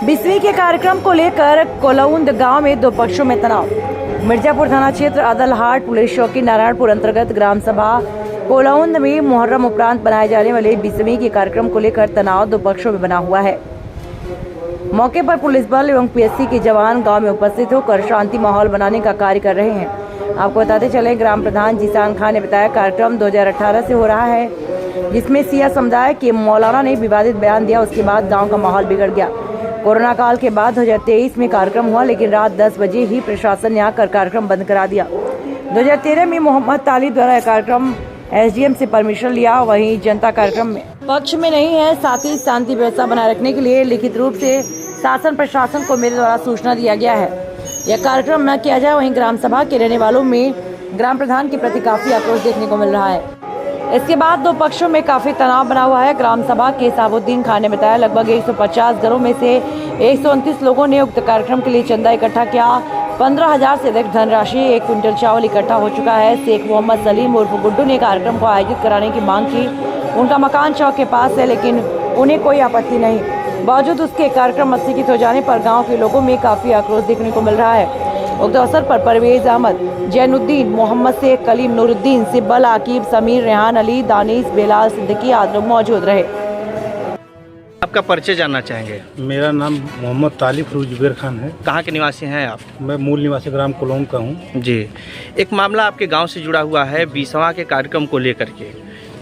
20वीं के कार्यक्रम को लेकर कोलौंद गांव में दो पक्षों में तनाव। मिर्जापुर थाना क्षेत्र अदलहाट पुलिस चौकी नारायणपुर अंतर्गत ग्राम सभा कोलौंद में मुहर्रम उपरांत बनाए जाने वाले 20वीं के कार्यक्रम को लेकर तनाव दो पक्षों में बना हुआ है। मौके पर पुलिस बल एवं पीएससी के जवान गांव में उपस्थित होकर शांति माहौल बनाने का कार्य कर रहे हैं। आपको बताते चले, ग्राम प्रधान जीसान खान ने बताया, कार्यक्रम 2018 से हो रहा है, जिसमें सिया समुदाय के मौलाना ने विवादित बयान दिया। उसके बाद गांव का माहौल बिगड़ गया। कोरोना काल के बाद 2023 में कार्यक्रम हुआ, लेकिन रात 10 बजे ही प्रशासन ने आकर कार्यक्रम बंद करा दिया। 2013 में मोहम्मद तालिब द्वारा यह कार्यक्रम एसडीएम से परमिशन लिया। वहीं जनता कार्यक्रम में पक्ष में नहीं है। साथ ही शांति व्यवस्था बनाए रखने के लिए लिखित रूप से शासन प्रशासन को मेरे द्वारा सूचना दिया गया है, यह कार्यक्रम न किया जाए। वहीं ग्राम सभा के रहने वालों में ग्राम प्रधान के प्रति काफी आक्रोश देखने को मिल रहा है। इसके बाद दो पक्षों में काफी तनाव बना हुआ है। ग्राम सभा के साबुद्दीन खान ने बताया, लगभग 150 घरों में से 129 लोगों ने उक्त कार्यक्रम के लिए चंदा इकट्ठा किया। 15,000 से अधिक धनराशि, 1 क्विंटल चावल इकट्ठा हो चुका है। शेख मोहम्मद सलीम उर्फ गुड्डू ने कार्यक्रम को आयोजित कराने की मांग की। उनका मकान चौक के पास है, लेकिन उन्हें कोई आपत्ति नहीं। बावजूद उसके कार्यक्रम स्थगित हो जाने पर गाँव के लोगों में काफी आक्रोश देखने को मिल रहा है। उक्त अवसर पर परवेज अहमद, जैनुद्दीन, मोहम्मद शेख, कलीम, नूरुद्दीन, सिब्बल, आकिब, समीर, रेहान अली, दानिश, बेलाल, सिद्दीकी आदि लोग मौजूद रहे। आपका परिचय जानना चाहेंगे? मेरा नाम मोहम्मद तालिब फरूज जुबैर खान है। कहाँ के निवासी हैं आप? मैं मूल निवासी ग्राम कोलौंद का हूँ। जी, एक मामला आपके गांव से जुड़ा हुआ है 20वां के कार्यक्रम को लेकर के,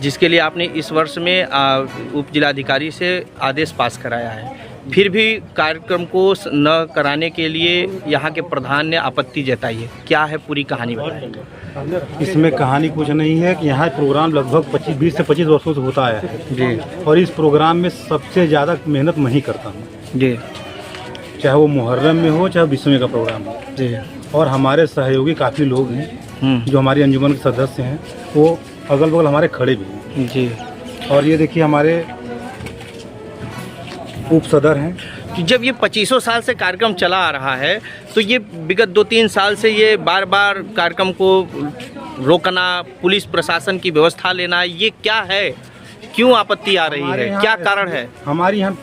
जिसके लिए आपने इस वर्ष में उप जिलाधिकारी से आदेश पास कराया है। फिर भी कार्यक्रम को न कराने के लिए यहाँ के प्रधान ने आपत्ति जताई है। क्या है पूरी कहानी बताएंगे? इसमें कहानी कुछ नहीं है कि यहाँ प्रोग्राम लगभग 20 से 25 वर्षों से होता आया है जी, और इस प्रोग्राम में सबसे ज़्यादा मेहनत मैं ही करता हूँ जी, चाहे वो मुहर्रम में हो चाहे 20वें का प्रोग्राम हो जी। और हमारे सहयोगी काफ़ी लोग हैं जो हमारी अंजुमन के सदस्य हैं, वो अगल बगल हमारे खड़े भी हैं जी। और ये देखिए हमारे उप सदर हैं। तो जब ये 25 साल से कार्यक्रम चला आ रहा है, तो ये विगत 2-3 साल से ये बार बार कार्यक्रम को रोकना, पुलिस प्रशासन की व्यवस्था लेना, ये क्या है? क्यों आपत्ति आ रही है? क्या कारण है? हमारी यहाँ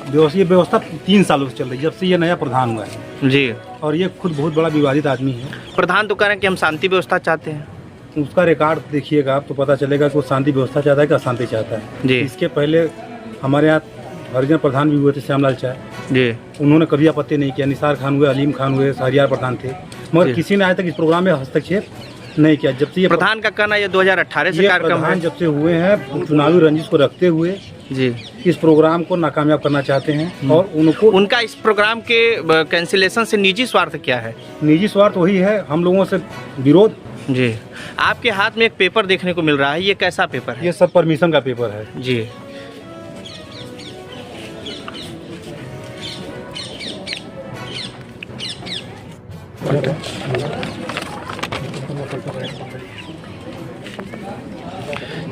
व्यवस्था 3 सालों से चल रही है, जब से ये नया प्रधान हुआ है जी। और ये खुद बहुत बड़ा विवादित आदमी है। प्रधान तो कह रहे हैं कि हम शांति व्यवस्था चाहते हैं। उसका रिकॉर्ड देखिएगा आप तो पता चलेगा कि वो शांति व्यवस्था चाहता है कि अशांति चाहता है जी। इसके पहले हमारे यहाँ हरिजन प्रधान भी हुए थे, श्यामलाल चाय जी, उन्होंने कभी आपत्ति नहीं किया। निसार खान हुए, अलीम खान हुए, शहरियार प्रधान थे, मगर किसी ने आज तक इस प्रोग्राम में हस्तक्षेप नहीं किया। जब से ये प्रधान का कहना ये 2018 से कार्यक्रम है, जब से हुए हैं, चुनावी रंजिश को रखते हुए जी इस प्रोग्राम को नाकामयाब करना चाहते हैं और उनका इस प्रोग्राम के कैंसिलेशन से निजी स्वार्थ क्या है? निजी स्वार्थ वही है, हम लोगों से विरोध। जी, आपके हाथ में एक पेपर देखने को मिल रहा है, ये कैसा पेपर है? ये सब परमिशन का पेपर है जी।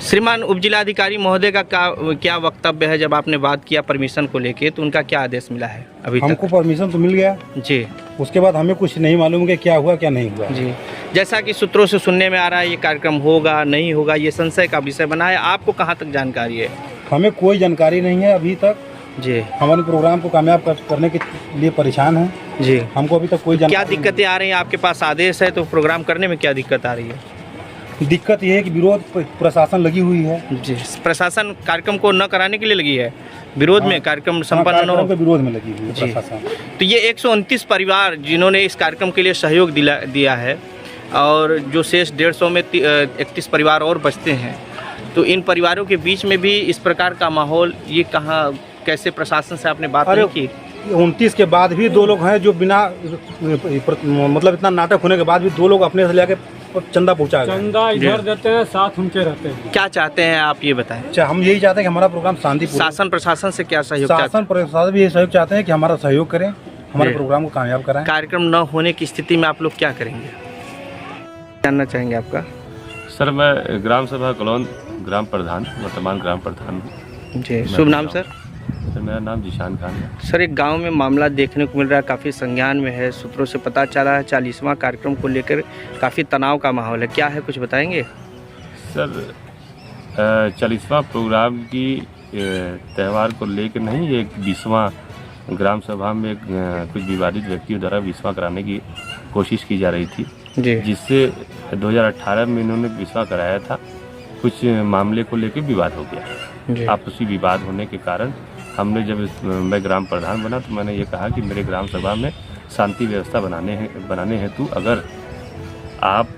श्रीमान उप जिलाधिकारी महोदय का क्या वक्तव्य है? जब आपने बात किया परमिशन को लेके, तो उनका क्या आदेश मिला है अभी तक? हमको परमिशन तो मिल गया जी, उसके बाद हमें कुछ नहीं मालूम कि क्या हुआ क्या नहीं हुआ जी। जैसा कि सूत्रों से सुनने में आ रहा है ये कार्यक्रम होगा नहीं होगा, ये संशय का विषय बना है। आपको कहाँ तक जानकारी है? हमें कोई जानकारी नहीं है अभी तक जी। हमारे प्रोग्राम को कामयाब करने के लिए परेशान हैं जी। हमको अभी तक कोई क्या दिक्कतें आ रही हैं? आपके पास आदेश है तो प्रोग्राम करने में क्या दिक्कत आ रही है? दिक्कत ये है कि विरोध प्रशासन लगी हुई है जी। प्रशासन कार्यक्रम को न कराने के लिए लगी है, विरोध में कार्यक्रम संपन्न न हो के विरोध में लगी हुई है प्रशासन। तो ये 129 परिवार जिन्होंने इस कार्यक्रम के लिए सहयोग दिया है और जो शेष 150 में 31 परिवार और बचते हैं, तो इन परिवारों के बीच में भी इस प्रकार का माहौल, ये कहाँ कैसे प्रशासन से आपने बात नहीं की? 29 के बाद भी 2 लोग हैं जो बिना मतलब इतना नाटक होने के बाद भी 2 लोग अपने से लेके चंदा पहुँचा गए। चंदा इधर देते हैं, साथ उनके रहते हैं। क्या चाहते हैं आप ये बताएं? हम यही चाहते हैं कि हमारा प्रोग्राम शांति, शासन प्रशासन से क्या सहयोग? शासन प्रशासन भी यही सहयोग चाहते हैं कि हमारा सहयोग करें, हमारे प्रोग्राम को कामयाब कराएं। कार्यक्रम न होने की स्थिति में आप लोग क्या करेंगे, जानना चाहेंगे आपका? सर मैं ग्राम सभा कोलौंद ग्राम प्रधान, वर्तमान ग्राम प्रधान हूँ जी। शुभ नाम सर? सर मेरा नाम जीशान खान है। सर एक गांव में मामला देखने को मिल रहा है, काफ़ी संज्ञान में है। सूत्रों से पता चला है 40वां कार्यक्रम को लेकर काफ़ी तनाव का माहौल है, क्या है कुछ बताएंगे? सर 40वां प्रोग्राम की त्यौहार को लेकर नहीं, ये 20वां ग्राम सभा में कुछ विवादित व्यक्तियों द्वारा विस्वा कराने की कोशिश की जा रही थी, जी जिससे 2018 में इन्होंने विस्वा कराया था। कुछ मामले को लेकर विवाद हो गया। जी आपसी विवाद होने के कारण हमने जब मैं ग्राम प्रधान बना तो मैंने ये कहा कि मेरे ग्राम सभा में शांति व्यवस्था बनाने हेतु अगर आप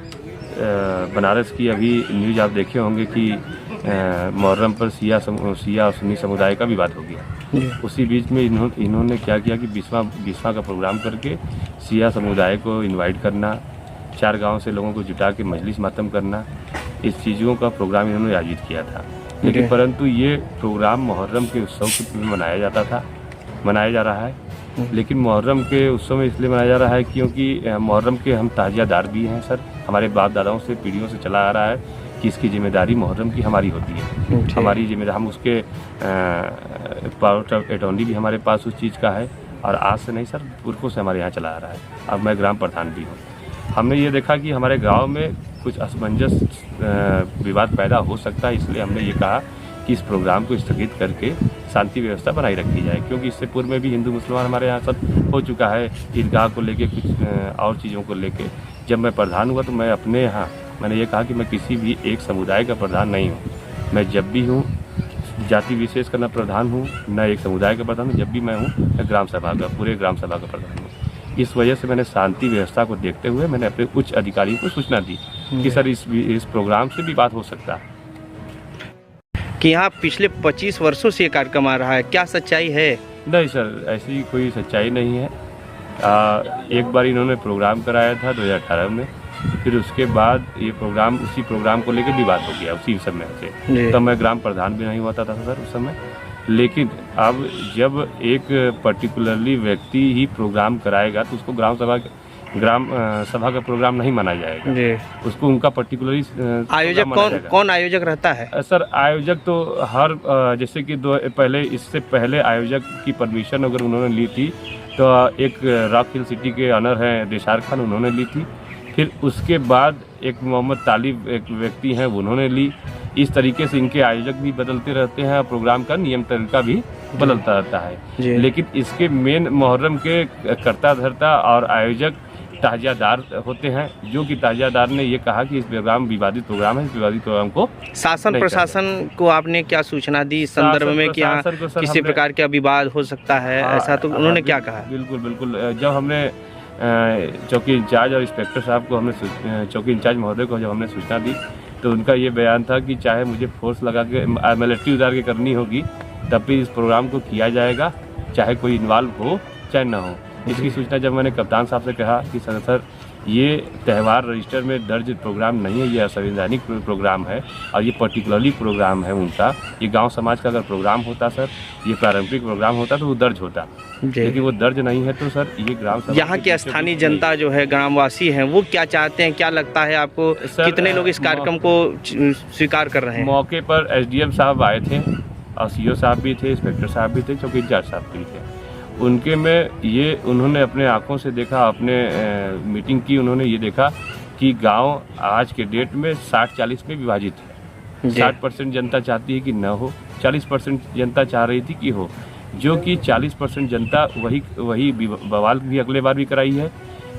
बनारस की अभी न्यूज़ आप देखे होंगे कि मुहर्रम पर शिया और सुन्नी समुदाय का विवाद हो गया। उसी बीच में इन्होंने क्या किया कि बिस्वा का प्रोग्राम करके शिया समुदाय को इनवाइट करना, 4 गांव से लोगों को जुटा के मजलिस मातम करना, इस चीज़ों का प्रोग्राम इन्होंने आयोजित किया था। लेकिन परंतु ये प्रोग्राम मुहर्रम के उत्सव के में मनाया जा रहा है। लेकिन मुहर्रम के उत्सव में इसलिए मनाया जा रहा है क्योंकि मुहर्रम के हम ताजियादार भी हैं सर। हमारे बाप दादाओं से पीढ़ियों से चला आ रहा है कि इसकी जिम्मेदारी मुहर्रम की हमारी होती है। हमारी जिम्मेदारी, हम उसके पावर ऑफ अटॉर्नी भी हमारे पास उस चीज़ का है और आज से नहीं सर, पुरखों से हमारे यहाँ चला आ रहा है। अब मैं ग्राम प्रधान भी हूँ। हमने ये देखा कि हमारे गांव में कुछ असमंजस विवाद पैदा हो सकता है, इसलिए हमने ये कहा कि इस प्रोग्राम को स्थगित करके शांति व्यवस्था बनाई रखी जाए। क्योंकि इससे पूर्व में भी हिंदू मुसलमान हमारे यहाँ सब हो चुका है, ईदगाह को लेके, कुछ और चीज़ों को लेके। जब मैं प्रधान हुआ तो मैं अपने यहाँ मैंने ये कहा कि मैं किसी भी एक समुदाय का प्रधान नहीं हूँ। मैं जब भी हूँ जाति विशेष का न प्रधान हूँ, न एक समुदाय का प्रधान हूँ। जब भी मैं हूँ मैं ग्राम सभा का, पूरे ग्राम सभा का प्रधान हूँ। इस वजह से मैंने शांति व्यवस्था को देखते हुए मैंने अपने उच्च अधिकारियों को सूचना दी कि सर इस प्रोग्राम से विवाद हो सकता है। कि यहाँ पिछले 25 वर्षों से ये कार्यक्रम आ रहा है, क्या सच्चाई है? नहीं सर, ऐसी कोई सच्चाई नहीं है। एक बार इन्होंने प्रोग्राम कराया था 2018 में, फिर उसके बाद ये प्रोग्राम, उसी प्रोग्राम को लेकर विवाद हो गया उसी समय से। तब मैं ग्राम प्रधान भी नहीं हुआ था सर उस समय। लेकिन अब जब एक पर्टिकुलरली व्यक्ति ही प्रोग्राम कराएगा तो उसको ग्राम सभा का प्रोग्राम नहीं माना जाएगा। उसको उनका पर्टिकुलरली आयोजक कौन आयोजक रहता है? सर आयोजक तो हर जैसे कि इससे पहले आयोजक की परमिशन अगर उन्होंने ली थी तो एक रॉक हिल सिटी के ऑनर हैं देशार खान, उन्होंने ली थी। फिर उसके बाद एक मोहम्मद तालिब एक व्यक्ति हैं, उन्होंने ली। इस तरीके से इनके आयोजक भी बदलते रहते हैं, प्रोग्राम का नियम तरीका भी बदलता रहता है। लेकिन इसके मेन मुहर्रम के कर्ता धर्ता और आयोजक ताजियादार होते हैं, जो कि ताजियादार ने ये कहा कि इस प्रोग्राम विवादित प्रोग्राम है, इस विवादित प्रोग्राम को शासन प्रशासन को आपने क्या सूचना दी इस संदर्भ में कि यहाँ किसी प्रकार का विवाद हो सकता है, ऐसा तो उन्होंने क्या कहा? बिल्कुल। जब हमने चौकी इंचार्ज और इंस्पेक्टर साहब को चौकी इंचार्ज महोदय को जब हमने सूचना दी तो उनका ये बयान था कि चाहे मुझे फोर्स लगा के मिलिट्री उतार के करनी होगी तब भी इस प्रोग्राम को किया जाएगा, चाहे कोई इन्वॉल्व हो चाहे ना हो। इसकी सूचना जब मैंने कप्तान साहब से कहा कि सर ये त्यौहार रजिस्टर में दर्ज प्रोग्राम नहीं है, ये असंवैधानिक प्रोग्राम है और ये पर्टिकुलरली प्रोग्राम है उनका, ये गांव समाज का अगर प्रोग्राम होता सर, ये पारंपरिक प्रोग्राम होता तो वो दर्ज होता, लेकिन वो दर्ज नहीं है। तो सर ये ग्राम सभा यहाँ की स्थानीय जनता जो है, ग्रामवासी हैं, वो क्या चाहते हैं, क्या लगता है आपको? कितने लोग इस कार्यक्रम को स्वीकार कर रहे हैं? मौके पर SDM साहब आए थे और CO साहब भी थे, इंस्पेक्टर साहब भी थे, चौकी इंचार्ज साहब भी थे। उनके में ये उन्होंने अपने आंखों से देखा, अपने मीटिंग की, उन्होंने ये देखा कि गांव आज के डेट में 60-40 में विभाजित है। 60% जनता चाहती है कि न हो, 40% जनता चाह रही थी कि हो, जो कि 40% जनता वही बवाल भी अगले बार भी कराई है,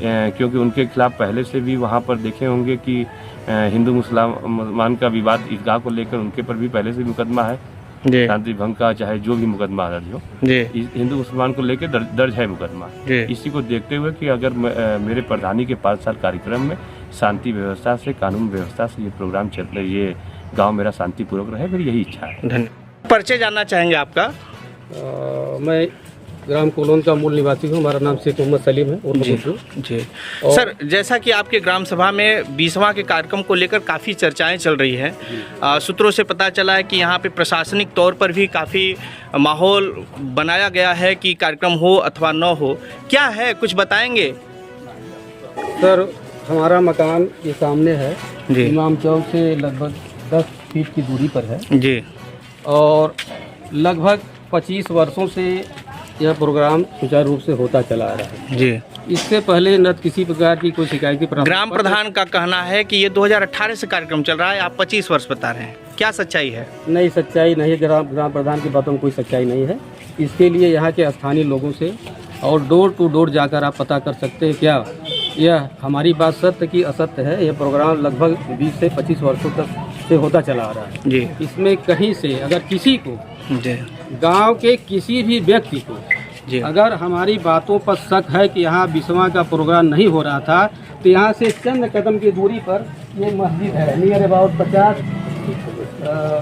क्योंकि उनके खिलाफ पहले से भी वहाँ पर देखे होंगे कि हिंदू मुसलमान का विवाद ईदगाह को लेकर उनके पर भी पहले से मुकदमा है, शांति भंग का, चाहे जो भी मुकदमा दर्ज हो, हिंदू मुसलमान को लेकर दर्ज है मुकदमा। इसी को देखते हुए कि अगर मेरे प्रधानी के 5 साल कार्यक्रम में शांति व्यवस्था से, कानून व्यवस्था से ये प्रोग्राम चल रहे, ये गांव मेरा शांतिपूर्वक रहे, मेरी यही इच्छा है। धन्यवाद। परिचय जानना चाहेंगे आपका? मैं ग्राम कोलोन का मूल निवासी हूँ। हमारा नाम शेख मोहम्मद सलीम है। जी सर, जैसा कि आपके ग्राम सभा में 20वां के कार्यक्रम को लेकर काफ़ी चर्चाएं चल रही हैं, सूत्रों से पता चला है कि यहाँ पे प्रशासनिक तौर पर भी काफ़ी माहौल बनाया गया है कि कार्यक्रम हो अथवा न हो, क्या है कुछ बताएंगे? सर हमारा मकान ये सामने है, इमाम चौक से लगभग 10 फीट की दूरी पर है जी, और लगभग 25 वर्षों से यह प्रोग्राम सुचारू रूप से होता चला आ रहा है जी। इससे पहले न किसी प्रकार की कोई शिकायत की प्राप्ति। ग्राम प्रधान का कहना है कि ये 2018 से कार्यक्रम चल रहा है, आप 25 वर्ष बता रहे हैं, क्या सच्चाई है? नहीं, सच्चाई नहीं है। ग्राम प्रधान की बातों में कोई सच्चाई नहीं है। इसके लिए यहाँ के स्थानीय लोगों से और डोर टू डोर जाकर आप पता कर सकते हैं क्या यह हमारी बात सत्य की असत्य है। यह प्रोग्राम लगभग 20 से 25 वर्षों तक से होता चला आ रहा है जी इसमें कहीं से अगर किसी को जी गांव के किसी भी व्यक्ति को जी अगर हमारी बातों पर शक है कि यहाँ बिस्वा का प्रोग्राम नहीं हो रहा था तो यहाँ से चंद कदम की दूरी पर ये मस्जिद है नियर अबाउट 50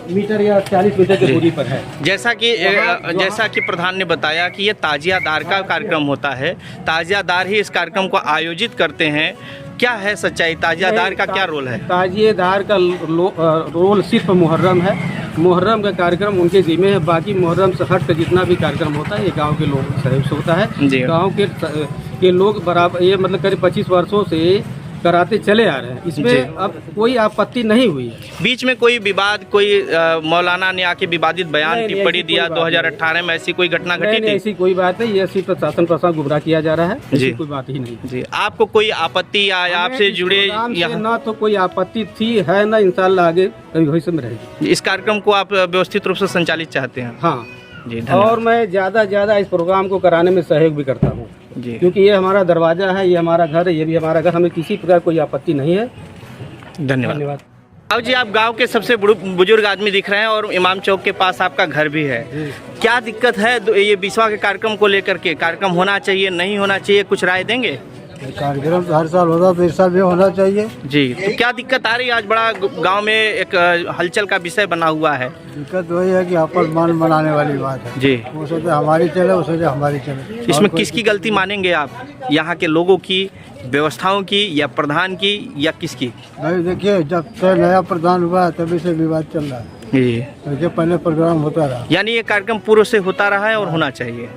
मीटर या 40 मीटर की दूरी पर है। जैसा कि प्रधान ने बताया कि ये ताजियादार का कार्यक्रम होता है, ताजियादार ही इस कार्यक्रम को आयोजित करते हैं। क्या है सच्चाई, ताजियादार का क्या रोल है? ताजिएदार का रोल सिर्फ मुहर्रम है। मुहर्रम का कार्यक्रम उनके जिम्मे है। बाकी मुहर्रम से हट कर जितना भी कार्यक्रम होता है ये गांव के लोगों के सहयोग से होता है। गांव के लोग बराबर ये मतलब करीब 25 वर्षों से कराते चले आ रहे हैं। इसमें अब कोई आपत्ति नहीं हुई है। बीच में कोई विवाद, कोई मौलाना ने आके विवादित बयान टिप्पणी दिया 2018 में, ऐसी कोई घटना घटी थी? ऐसी कोई बात नहीं, ये सिर्फ शासन प्रशासन गुमराह किया जा रहा है, ऐसी कोई बात ही नहीं जी। आपको कोई आपत्ति या आपसे जुड़े ना तो कोई आपत्ति थी है ना इंशाल्लाह आगे भविष्य में रहेगी। इस कार्यक्रम को आप व्यवस्थित रूप से संचालित चाहते हैं? हाँ जी। और मैं ज़्यादा ज़्यादा इस प्रोग्राम को कराने में सहयोग भी करता हूँ जी, क्योंकि ये हमारा दरवाजा है, ये हमारा घर है, ये भी हमारा घर, हमें किसी प्रकार कोई आपत्ति नहीं है। धन्यवाद। अब जी आप गांव के सबसे बुजुर्ग आदमी दिख रहे हैं और इमाम चौक के पास आपका घर भी है। क्या दिक्कत है ये बिस्वा के कार्यक्रम को लेकर के? कार्यक्रम होना चाहिए, नहीं होना चाहिए, कुछ राय देंगे? कार्यक्रम तो हर साल होता है तो इस साल भी होना चाहिए जी। तो क्या दिक्कत आ रही है? आज बड़ा गांव में एक हलचल का विषय बना हुआ है। दिक्कत वही है कि आपस मान बनाने वाली बात है जी। वो सोचे हमारी चले, वो सोचे हमारी चले। इसमें किसकी गलती मानेंगे आप? यहाँ के लोगों की, व्यवस्थाओं की, या प्रधान की, या किसकी? भाई देखिए, जब से नया प्रधान हुआ है तभी से विवाद चल रहा है। जी। तो पहले प्रोग्राम होता रहा, यानी ये कार्यक्रम पूर्व से होता रहा है और होना चाहिए।